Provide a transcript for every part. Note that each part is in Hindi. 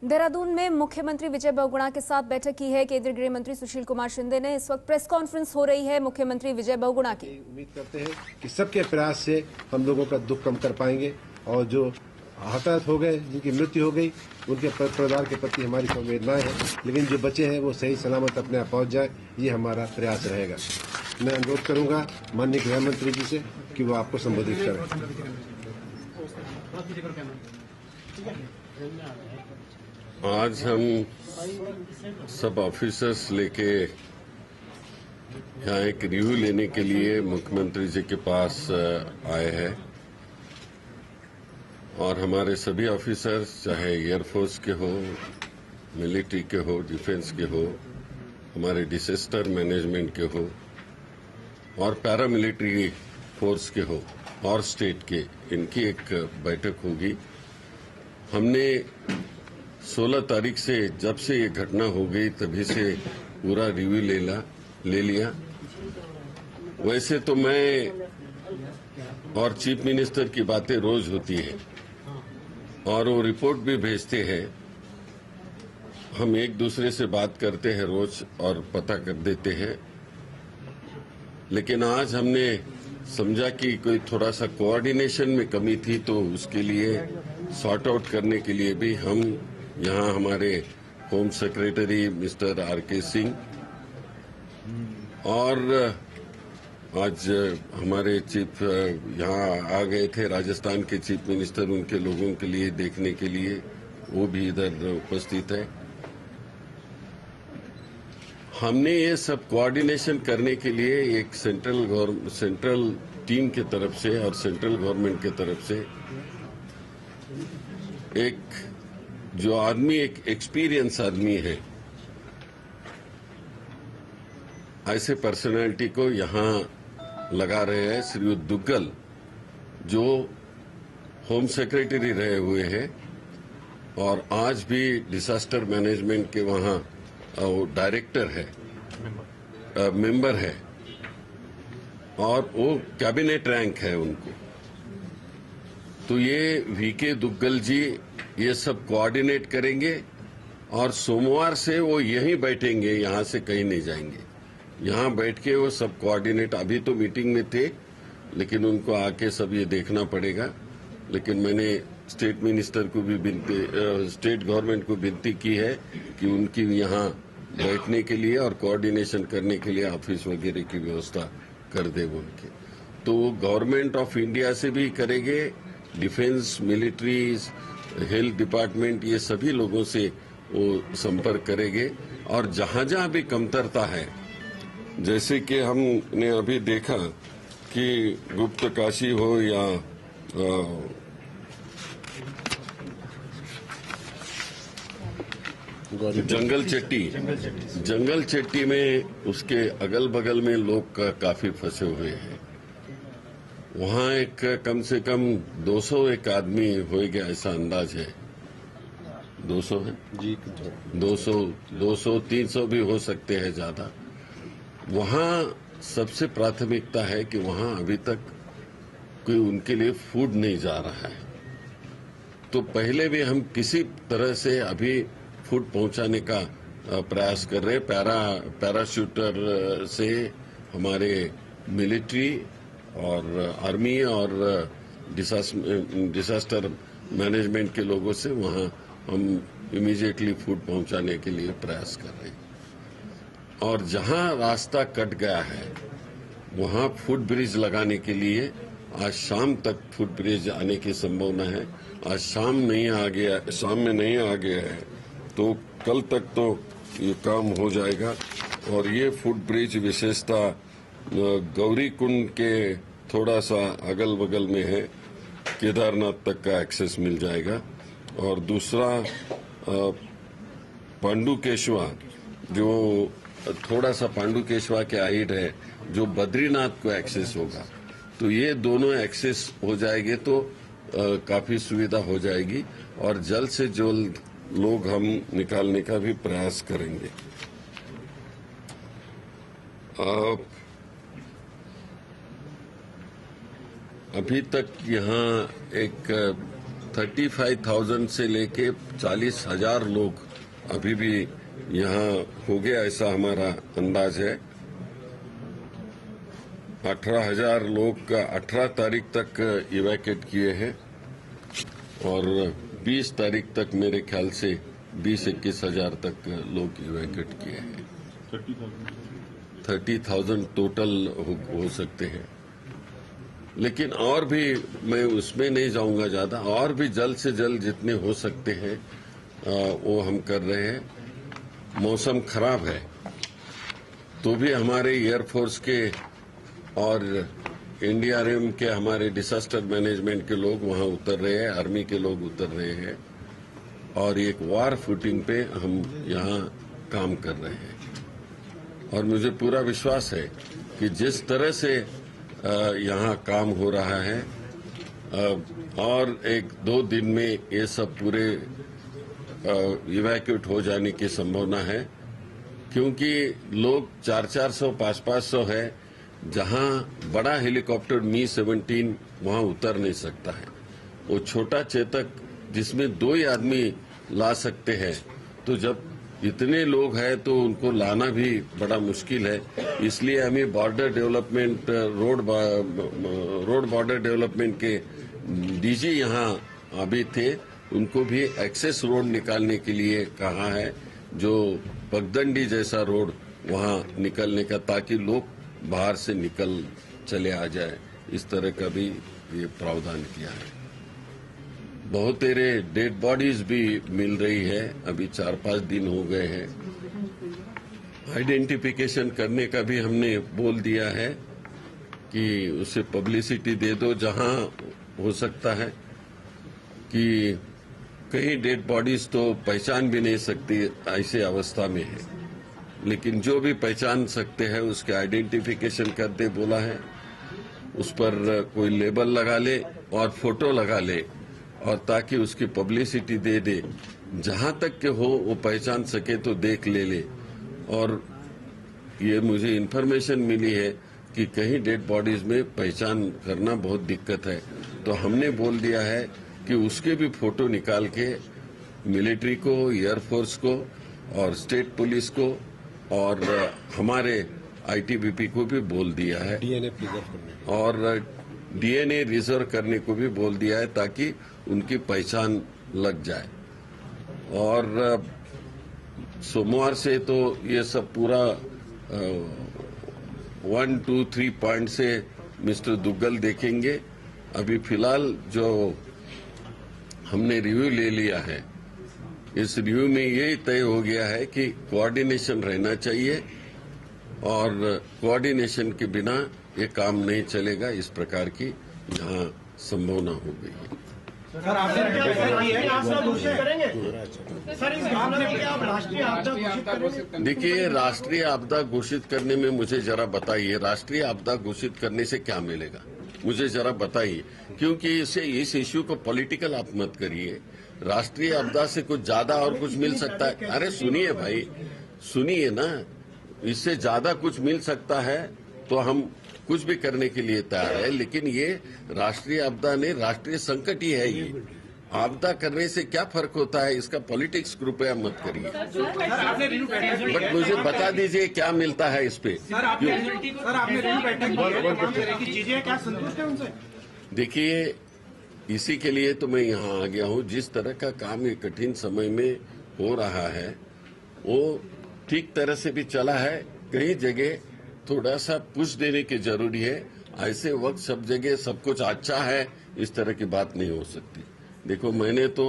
देहरादून में मुख्यमंत्री विजय बहुगुणा के साथ बैठक की है केंद्रीय गृह मंत्री सुशील कुमार शिंदे ने। इस वक्त प्रेस कॉन्फ्रेंस हो रही है मुख्यमंत्री विजय बहुगुणा की। उम्मीद करते हैं कि सबके प्रयास से हम लोगों का दुख कम कर पाएंगे और जो हताहत हो गए, जिनकी मृत्यु हो गई, उनके परिवार के प्रति हमारी संवेदनाएं हैं, लेकिन जो बचे हैं वो सही सलामत अपने यहाँ पहुंच जाए, ये हमारा प्रयास रहेगा। मैं अनुरोध करूंगा माननीय गृह मंत्री जी से कि वो आपको संबोधित करें। आज हम सब ऑफिसर्स लेके यहाँ एक रिव्यू लेने के लिए मुख्यमंत्री जी के पास आए हैं और हमारे सभी ऑफिसर्स चाहे एयरफोर्स के हो, मिलिट्री के हो, डिफेंस के हो, हमारे डिजास्टर मैनेजमेंट के हो और पैरामिलिट्री फोर्स के हो और स्टेट के, इनकी एक बैठक होगी। हमने 16 तारीख से, जब से ये घटना हो गई तभी से पूरा रिव्यू ले लिया। वैसे तो मैं और चीफ मिनिस्टर की बातें रोज होती है और वो रिपोर्ट भी भेजते हैं। हम एक दूसरे से बात करते हैं रोज और पता कर देते हैं, लेकिन आज हमने समझा कि कोई थोड़ा सा कोऑर्डिनेशन में कमी थी, तो उसके लिए सॉर्ट आउट करने के लिए भी हम यहाँ हमारे home secretary mister R K. Singh और आज हमारे चीफ यहाँ आ गए थे, राजस्थान के चीफ मिनिस्टर, उनके लोगों के लिए देखने के लिए वो भी इधर उपस्थित है। हमने ये सब कोऑर्डिनेशन करने के लिए एक सेंट्रल टीम की तरफ से और सेंट्रल गवर्नमेंट की तरफ से एक जो आदमी, एक एक्सपीरियंस आदमी है, ऐसे पर्सनालिटी को यहाँ लगा रहे हैं। श्री दुग्गल जो होम सेक्रेटरी रहे हुए हैं और आज भी डिजास्टर मैनेजमेंट के वहाँ डायरेक्टर है, मेंबर है और वो कैबिनेट रैंक है उनको। तो ये वीके दुग्गल जी ये सब कोऑर्डिनेट करेंगे और सोमवार से वो यहीं बैठेंगे, यहाँ से कहीं नहीं जाएंगे। यहाँ बैठ के वो सब कोऑर्डिनेट, अभी तो मीटिंग में थे लेकिन उनको आके सब ये देखना पड़ेगा। लेकिन मैंने स्टेट मिनिस्टर को भी स्टेट गवर्नमेंट को विनती की है कि उनकी यहाँ बैठने के लिए और कोऑर्डिनेशन करने के लिए ऑफिस वगैरह की व्यवस्था कर दे उनके। तो गवर्नमेंट ऑफ इंडिया से भी करेंगे, डिफेंस, मिलिट्री, हेल्थ डिपार्टमेंट, ये सभी लोगों से वो संपर्क करेंगे और जहां जहां भी कमतरता है, जैसे कि हमने अभी देखा कि गुप्त काशी हो या जंगल चट्टी में उसके अगल बगल में लोग काफी फंसे हुए हैं। वहाँ एक कम से कम 200 एक आदमी हो गया, ऐसा अंदाज है। 200 है जी, 200 300 भी हो सकते हैं ज्यादा। वहाँ सबसे प्राथमिकता है कि वहाँ अभी तक कोई उनके लिए फूड नहीं जा रहा है। तो पहले भी हम किसी तरह से अभी फूड पहुंचाने का प्रयास कर रहे हैं। पैराशूटर से हमारे मिलिट्री और आर्मी और डिजास्टर मैनेजमेंट के लोगों से वहां हम इमीडिएटली फूड पहुंचाने के लिए प्रयास कर रहे हैं। और जहां रास्ता कट गया है वहां फुट ब्रिज लगाने के लिए आज शाम तक फुट ब्रिज आने की संभावना है। आज शाम में नहीं आ गया है तो कल तक तो ये काम हो जाएगा। और ये फुट ब्रिज विशेषता गौरी कुंड के थोड़ा सा अगल बगल में है, केदारनाथ तक का एक्सेस मिल जाएगा। और दूसरा पांडुकेश्वा, जो थोड़ा सा पांडुकेश्वा के हाइट है, जो बद्रीनाथ को एक्सेस होगा। तो ये दोनों एक्सेस हो जाएंगे तो काफी सुविधा हो जाएगी और जल्द से जल्द लोग हम निकालने का भी प्रयास करेंगे। अभी तक यहाँ एक 35,000 से लेके 40,000 लोग अभी भी यहाँ हो गया, ऐसा हमारा अंदाज है। 18,000 लोग का 18 तारीख तक इवैक्यूएट किए हैं और 20 तारीख तक मेरे ख्याल से 20-21 हजार तक लोग इवैक्यूएट किए हैं। 30,000 टोटल हो सकते हैं, लेकिन और भी मैं उसमें नहीं जाऊंगा ज्यादा, और भी जल्द से जल्द जितने हो सकते हैं वो हम कर रहे हैं। मौसम खराब है तो भी हमारे एयरफोर्स के और एनडीआरएफ के, हमारे डिजास्टर मैनेजमेंट के लोग वहां उतर रहे हैं, आर्मी के लोग उतर रहे हैं और एक वार फुटिंग पे हम यहाँ काम कर रहे हैं। और मुझे पूरा विश्वास है कि जिस तरह से यहाँ काम हो रहा है और 1-2 दिन में ये सब पूरे इवैक्यूएट हो जाने की संभावना है, क्योंकि लोग 400-400, 500-500 है। जहां बड़ा हेलीकॉप्टर मी-17 वहां उतर नहीं सकता है, वो छोटा चेतक जिसमें 2 ही आदमी ला सकते हैं, तो जब इतने लोग हैं तो उनको लाना भी बड़ा मुश्किल है। इसलिए हमें border development, road border development के डीजी यहाँ अभी थे, उनको भी एक्सेस रोड निकालने के लिए कहा है, जो पगडंडी जैसा रोड वहाँ निकलने का, ताकि लोग बाहर से निकल चले आ जाए। इस तरह का भी ये प्रावधान किया है। बहुत तेरे डेड बॉडीज भी मिल रही है, अभी 4-5 दिन हो गए हैं। आइडेंटिफिकेशन करने का भी हमने बोल दिया है कि उसे पब्लिसिटी दे दो, जहां हो सकता है कि कई डेड बॉडीज तो पहचान भी नहीं सकती, ऐसी अवस्था में है, लेकिन जो भी पहचान सकते हैं उसके आइडेंटिफिकेशन कर दे बोला है। उस पर कोई लेबल लगा ले और फोटो लगा ले, और ताकि उसकी पब्लिसिटी दे दे, जहां तक के हो वो पहचान सके तो देख ले। और ये मुझे इन्फॉर्मेशन मिली है कि कहीं डेड बॉडीज में पहचान करना बहुत दिक्कत है, तो हमने बोल दिया है कि उसके भी फोटो निकाल के मिलिट्री को, एयरफोर्स को और स्टेट पुलिस को और हमारे आईटीबीपी को भी बोल दिया है, और डीएनए रिजर्व करने को भी बोल दिया है, ताकि उनकी पहचान लग जाए। और सोमवार से तो ये सब पूरा 1, 2, 3 पॉइंट से मिस्टर दुग्गल देखेंगे। अभी फिलहाल जो हमने रिव्यू ले लिया है, इस रिव्यू में ये तय हो गया है कि कोऑर्डिनेशन रहना चाहिए, और कोऑर्डिनेशन के बिना ये काम नहीं चलेगा। इस प्रकार की यहाँ संभावना हो गई है। सर, आपने घोषित करेंगे? सर, इस मामले में क्या आप राष्ट्रीय आपदा घोषित करेंगे? देखिए, राष्ट्रीय आपदा घोषित करने में मुझे जरा बताइए, राष्ट्रीय आपदा घोषित करने से क्या मिलेगा, मुझे जरा बताइए, क्योंकि इस इश्यू को पॉलिटिकल आप मत करिए। राष्ट्रीय आपदा से कुछ ज्यादा और कुछ मिल सकता है? अरे सुनिए भाई, सुनिए ना, इससे ज्यादा कुछ मिल सकता है तो हम कुछ भी करने के लिए तैयार है, लेकिन ये राष्ट्रीय आपदा नहीं, राष्ट्रीय संकट ही है। ये आपदा करने से क्या फर्क होता है, इसका पॉलिटिक्स कृपया मत करिए। बट मुझे बता दीजिए क्या मिलता है इस पे। देखिए, इसी के लिए तो मैं यहाँ आ गया हूँ। जिस तरह का काम ये कठिन समय में हो रहा है वो ठीक तरह से भी चला है, कई जगह थोड़ा सा पुश देने की जरूरी है। ऐसे वक्त सब जगह सब कुछ अच्छा है, इस तरह की बात नहीं हो सकती। देखो, मैंने तो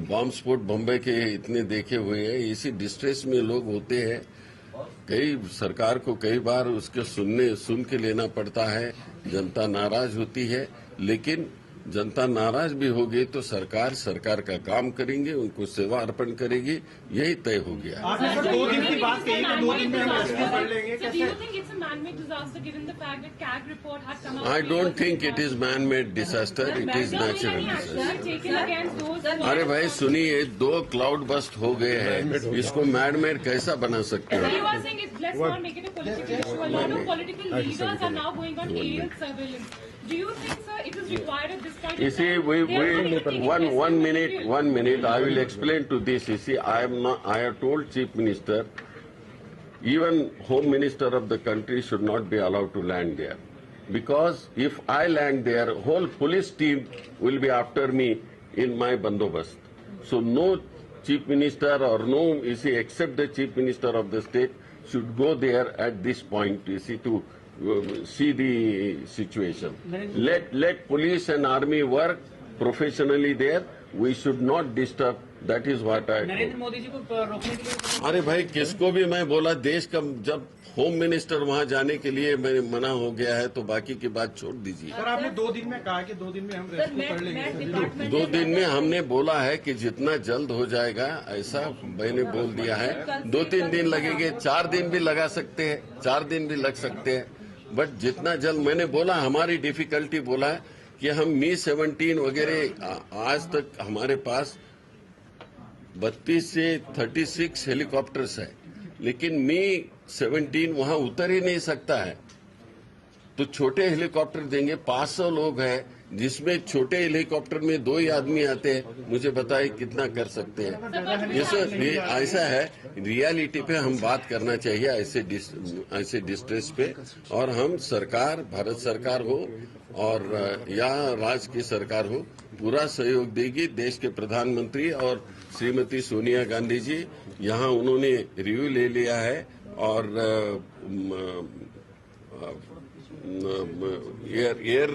बॉम्ब स्फोट बम्बई के इतने देखे हुए हैं, इसी डिस्ट्रेस में लोग होते हैं। कई सरकार को कई बार उसके सुन के लेना पड़ता है, जनता नाराज होती है, लेकिन जनता नाराज भी होगी तो सरकार का काम करेंगे, उनको सेवा अर्पण करेगी, यही तय हो गया। आपने सर 2 दिन की बात कही कि 2 दिन में हम रेस्क्यू कर लेंगे, I don't think it is man made disaster, it is natural disaster. अरे भाई सुनिए, 2 क्लाउड बस्ट हो गए हैं, इसको मैन मेड कैसा बना सकते हो? Do you think, sir, it is required at this point? You see, one minute. I will explain to this. You see, I have told Chief Minister, even Home Minister of the country should not be allowed to land there, because if I land there, whole police team will be after me in my bandobast. So no Chief Minister or no, you see, except the Chief Minister of the state should go there at this point. You see, to see the situation. Let police and army work professionally there. We should not disturb. That is what I Narendra Modi ji को रोकने के लिए अरे भाई, किसको भी मैं बोला, देश का जब होम मिनिस्टर वहां जाने के लिए मना हो गया है तो बाकी की बात छोड़ दीजिए। सर, आपने 2 दिन में कहा कि 2 दिन में हम रेस्क्यू कर लेंगे। 2 दिन में हमने बोला है कि जितना जल्द हो जाएगा, ऐसा मैंने बोल दिया है। 2-3 दिन लगेंगे, 4 दिन भी लगा सकते हैं, 4 दिन भी लग सकते हैं, बट जितना जल्द, मैंने बोला हमारी डिफिकल्टी बोला है कि हम Mi-17 वगैरह, आज तक हमारे पास 32 से 36 हेलीकॉप्टर्स है, लेकिन Mi-17 वहां उतर ही नहीं सकता है। तो छोटे हेलीकॉप्टर देंगे, 500 लोग हैं, जिसमें छोटे हेलीकॉप्टर में 2 ही आदमी आते हैं। मुझे बताइए कितना कर सकते हैं? ऐसा है, रियलिटी पे हम बात करना चाहिए, ऐसे डिस्ट्रेस पे। और हम सरकार, भारत सरकार हो और या राज्य की सरकार हो, पूरा सहयोग देगी। देश के प्रधानमंत्री और श्रीमती सोनिया गांधी जी यहाँ उन्होंने रिव्यू ले लिया है और एयर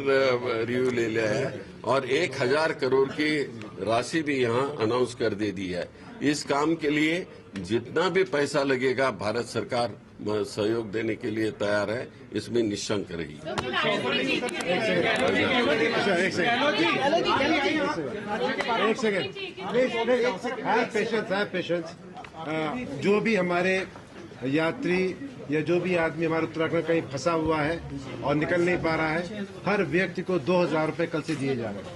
रिव्यू ले लिया है और 1000 करोड़ की राशि भी यहाँ अनाउंस कर दे दी है। इस काम के लिए जितना भी पैसा लगेगा भारत सरकार सहयोग देने के लिए तैयार है, इसमें निशंक रही। एक सेकेंड, हैव पेशेंस। जो भी हमारे यात्री या जो भी आदमी हमारे उत्तराखंड कहीं फंसा हुआ है और निकल नहीं पा रहा है, हर व्यक्ति को 2000 रुपए कल से दिए जा रहे हैं।